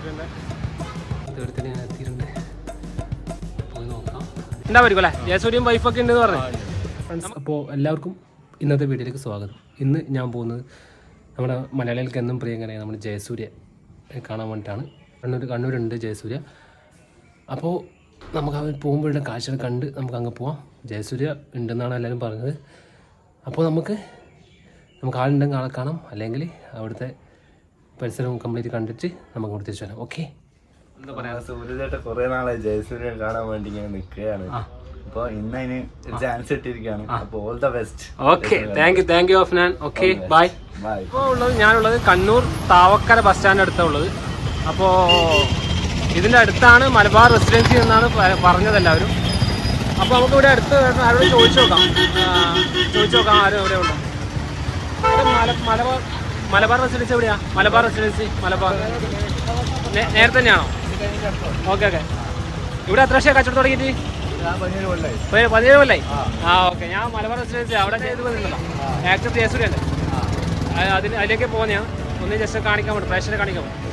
ജയസൂര്യൻ്റെ തീർത്തിന് ഞാൻ എത്തിയിട്ടുണ്ട്. പോയി നോക്കാം. ഉണ്ടാവുമായിരിക്കും അല്ലേ? ജയസൂര്യൻ വൈഫൊക്കെ ഉണ്ടെന്ന് പറഞ്ഞു. അപ്പോൾ എല്ലാവർക്കും ഇന്നത്തെ വീഡിയോയിലേക്ക് സ്വാഗതം. ഇന്ന് ഞാൻ പോകുന്നത് നമ്മുടെ മലയാളികൾക്ക് എന്നും പ്രിയങ്കരനായ നമ്മുടെ ജയസൂര്യ കാണാൻ വേണ്ടിയിട്ടാണ്. കണ്ണൂരുണ്ട് ജയസൂര്യ. അപ്പോൾ നമുക്ക് അവർ പോകുമ്പോഴുള്ള കാഴ്ചകൾ കണ്ട് നമുക്ക് അങ്ങ് പോവാം. ജയസൂര്യ ഉണ്ടെന്നാണ് എല്ലാവരും പറഞ്ഞത്. അപ്പോൾ നമുക്ക് ആളുണ്ടെങ്കിൽ ആളെ കാണാം, അല്ലെങ്കിൽ അവിടുത്തെ പരിസരം കംപ്ലീറ്റ് കണ്ടിട്ട് നമുക്ക് ഇവിടെ തിരിച്ചു വരാം. ഓക്കെ. എന്താ പറയാ, സൂര്യചേട്ടൻ കുറേ നാളായി ജയസൂര്യൻ കാണാൻ വേണ്ടി ഇങ്ങനെ നിൽക്കുകയാണ്. അപ്പോൾ ഇന്ന് അതിന് ചാൻസ് ഇട്ടിരിക്കുകയാണ്. അപ്പോൾ all the best. Okay, thank you Afnan. Okay, bye. ഇപ്പോൾ ഞാനുള്ളത് കണ്ണൂർ താവക്കര ബസ് സ്റ്റാൻഡ് അടുത്തുള്ളത്. അപ്പോൾ ഇതിൻ്റെ അടുത്താണ് മലബാർ റെസിഡൻസി എന്നാണ് പറഞ്ഞത് എല്ലാവരും. അപ്പോൾ നമുക്ക് ഇവിടെ അടുത്ത് ആരോട് ചോദിച്ചു നോക്കാം ആരും എവിടെ ഉണ്ടോ. മലബാർ റെസിഡൻസി എവിടെയാ? മലബാർ റെസിഡൻസി നേരത്തെ തന്നെയാണോ? ഓക്കെ. ഇവിടെ എത്ര വർഷമായി കച്ചവടം തുടങ്ങിയിട്ട്? 17 കൊല്ലായി. ഓക്കെ. ഞാൻ മലബാർ റെസിഡൻസി അവിടെ ചെയ്ത് വന്നിട്ടുണ്ടല്ലോ. ആക്ടർ ജയസൂര്യൻ്റെ അതിലേക്ക് പോകുന്നതാണ്. ഒന്ന് ജസ്റ്റ് കാണിക്കാൻ പറ്റും, പ്രേക്ഷകരെ കാണിക്കാൻ പറ്റും.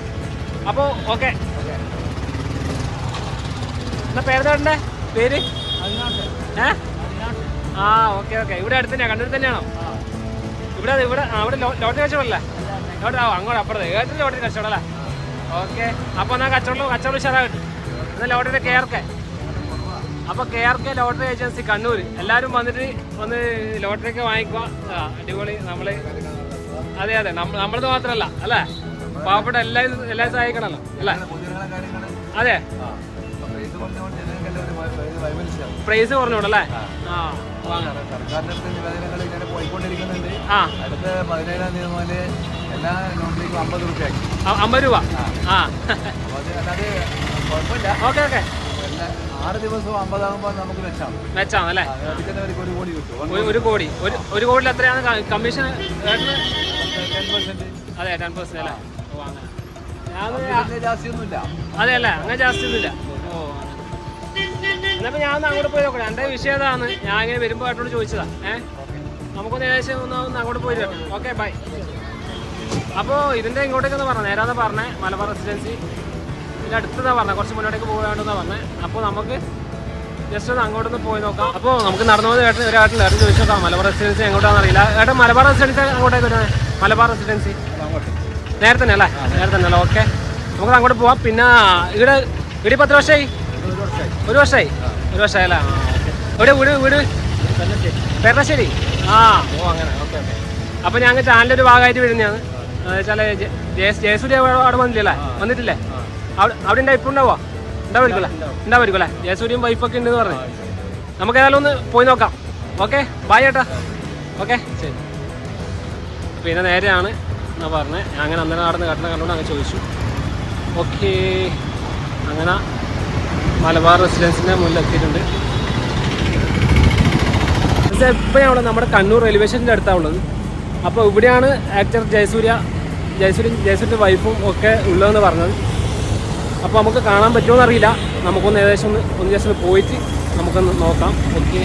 അപ്പോൾ ഓക്കെ. എന്നാ പേരെന്താ പേര്? ഓക്കെ. ഇവിടെ അടുത്ത് തന്നെയാണ്, കണ്ണൂർ തന്നെയാണോ? അവിടെ ലോട്ടറി കച്ചവടമല്ലേ? അങ്ങോട്ട് അപ്പുറത്ത് ഏതൊരു ലോട്ടറി കച്ചവടം അല്ലേ? ഓക്കെ. അപ്പോൾ എന്നാൽ കച്ചവടം ഉഷാറാകട്ടെ. എന്നാൽ ലോട്ടറിയുടെ KRK. അപ്പോൾ KRK ലോട്ടറി ഏജൻസി കണ്ണൂർ എല്ലാവരും വന്നിട്ട് ലോട്ടറിയൊക്കെ വാങ്ങിക്കുക. അടിപൊളി. അതെ നമ്മളത് മാത്രമല്ല അല്ലേ, പാവപ്പെട്ട എല്ലാവരും സഹായിക്കണമല്ലോ അല്ലേ? അതെ, പ്രൈസ് കുറഞ്ഞോണ്ടല്ലേ? അടുത്ത 17-ാം തീയതി മുതൽ എല്ലാ നോട്ടിലേക്കും 50 രൂപ. 50 രൂപ. കുഴപ്പമില്ല. ഓക്കെ. 6 ദിവസവും 50 ആകുമ്പോൾ നമുക്ക് മെച്ചാണ് അല്ലേ? 1 കോടി കിട്ടും. 1 കോടി. 1 കോടിയിൽ എത്രയാണ് കമ്മീഷൻ? 10%. അതെ, 10% അല്ലേ? ജാസ്തിയൊന്നുമില്ല. അതെ അല്ലേ? അങ്ങനെ ജാസ്തിയൊന്നുമില്ല. എന്നപ്പോൾ ഞാൻ അങ്ങോട്ട് പോയി നോക്കണം. എൻ്റെ വിഷയം അതാണ്. ഞാൻ ഇങ്ങനെ വരുമ്പോൾ ഏട്ടനോട് ചോദിച്ചതാ. നമുക്കൊന്ന് ഏകദേശം ഒന്ന് അങ്ങോട്ട് പോയി തരാം. Okay, bye. അപ്പോൾ ഇതിൻ്റെ ഇങ്ങോട്ടേക്കെന്ന് പറഞ്ഞത് നേരാന്ന് പറഞ്ഞത് മലബാർ റെസിഡൻസി ഇതിൻ്റെ അടുത്തതാണ് പറഞ്ഞത്. കുറച്ച് മുന്നോട്ടേക്ക് പോകാണ്ടെന്നാണ് പറഞ്ഞത്. അപ്പോൾ നമുക്ക് ജസ്റ്റ് ഒന്ന് അങ്ങോട്ടൊന്ന് പോയി നോക്കാം. അപ്പോൾ നമുക്ക് നടന്നു പോകുന്ന ഏട്ടൻ ചോദിച്ചു നോക്കാം മലബാർ റെസിഡൻസി എങ്ങോട്ടാണെന്ന് അറിയില്ല. ഏട്ടൻ മലബാർ റെസിഡൻസി അങ്ങോട്ടേക്ക് വരുന്നത്? മലബാർ റെസിഡൻസി നേരെ തന്നെ അല്ലേ? നേരെ തന്നെ അല്ലേ? ഓക്കെ, നമുക്ക് അങ്ങോട്ട് പോവാം. പിന്നെ ഇവിടെ ഇപ്പോൾ എത്ര വർഷമായി? 1 വർഷമായി. 1 വർഷമായി അല്ലേ? എവിടെ വീട്? പെരളശ്ശേരി. അങ്ങനെ. ഓക്കെ. അപ്പോൾ ഞങ്ങൾ ചാനലൊരു ഭാഗമായിട്ട് വരുന്നതാണ്. വെച്ചാൽ ജയസൂര്യ അവിടെ വന്നിട്ടില്ലേ? അവിടെ ഇപ്പോൾ ഉണ്ടാവുമായിരിക്കും അല്ലേ? ജയസൂര്യയും വൈഫൊക്കെ ഉണ്ടെന്ന് പറഞ്ഞു. നമുക്ക് ഏതായാലും ഒന്ന് പോയി നോക്കാം. ഓക്കെ, ബൈ ചേട്ടാ. ഓക്കെ, ശരി. പിന്നെ നേരെയാണ് എന്നാ പറഞ്ഞത്. ഞാൻ അങ്ങനെ അന്നേരം നടന്ന് കണ്ടുകൊണ്ട് അങ്ങനെ ചോദിച്ചു. ഓക്കെ, അങ്ങനെ മലബാർ റെസിഡൻസിൻ്റെ മുന്നിലെത്തിയിട്ടുണ്ട്. ഇപ്പോൾ ഞാനുള്ളത് നമ്മുടെ കണ്ണൂർ റെയിൽവേ സ്റ്റേഷൻ്റെ അടുത്താണ് ഉള്ളത്. അപ്പോൾ ഇവിടെയാണ് ആക്ടർ ജയസൂര്യൻ്റെ വൈഫും ഒക്കെ ഉള്ളതെന്ന് പറഞ്ഞത്. അപ്പോൾ നമുക്ക് കാണാൻ പറ്റുമോ എന്നറിയില്ല. നമുക്കൊന്ന് ഏകദേശം ഒന്ന് ജസ്റ്റ് പോയിട്ട് നമുക്കൊന്ന് നോക്കാം. ഓക്കെ.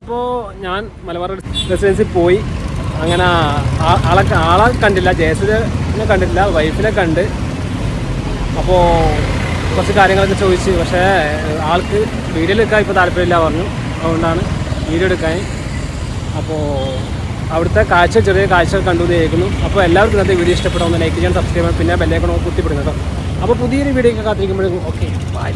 അപ്പോൾ ഞാൻ മലബാർ റെസിഡൻസിൽ പോയി. അങ്ങനെ ആളെ കണ്ടില്ല, ജയസിനെ കണ്ടില്ല, വൈഫിനെ കണ്ട്. അപ്പോൾ കുറച്ച് കാര്യങ്ങളൊക്കെ ചോദിച്ച്, പക്ഷേ ആൾക്ക് വീഡിയോയിൽ എടുക്കാൻ ഇപ്പോൾ താല്പര്യമില്ല പറഞ്ഞു. അതുകൊണ്ടാണ് വീഡിയോ എടുക്കാൻ. അപ്പോൾ അവിടുത്തെ ചെറിയ കാഴ്ചകൾ കണ്ടു കേൾക്കുന്നു. അപ്പോൾ എല്ലാവർക്കും ഇന്നത്തെ വീഡിയോ ഇഷ്ടപ്പെടുന്ന ലൈക്ക് ചെയ്യാൻ, സബ്സ്ക്രൈബ് ചെയ്യാൻ, പിന്നെ ബെല്ലൈക്കൺ കുത്തിപ്പെടുന്നു കേട്ടോ. അപ്പോൾ പുതിയൊരു വീഡിയോ ഒക്കെ കാത്തിരിക്കുമ്പോഴേക്കും ഓക്കെ ബൈ.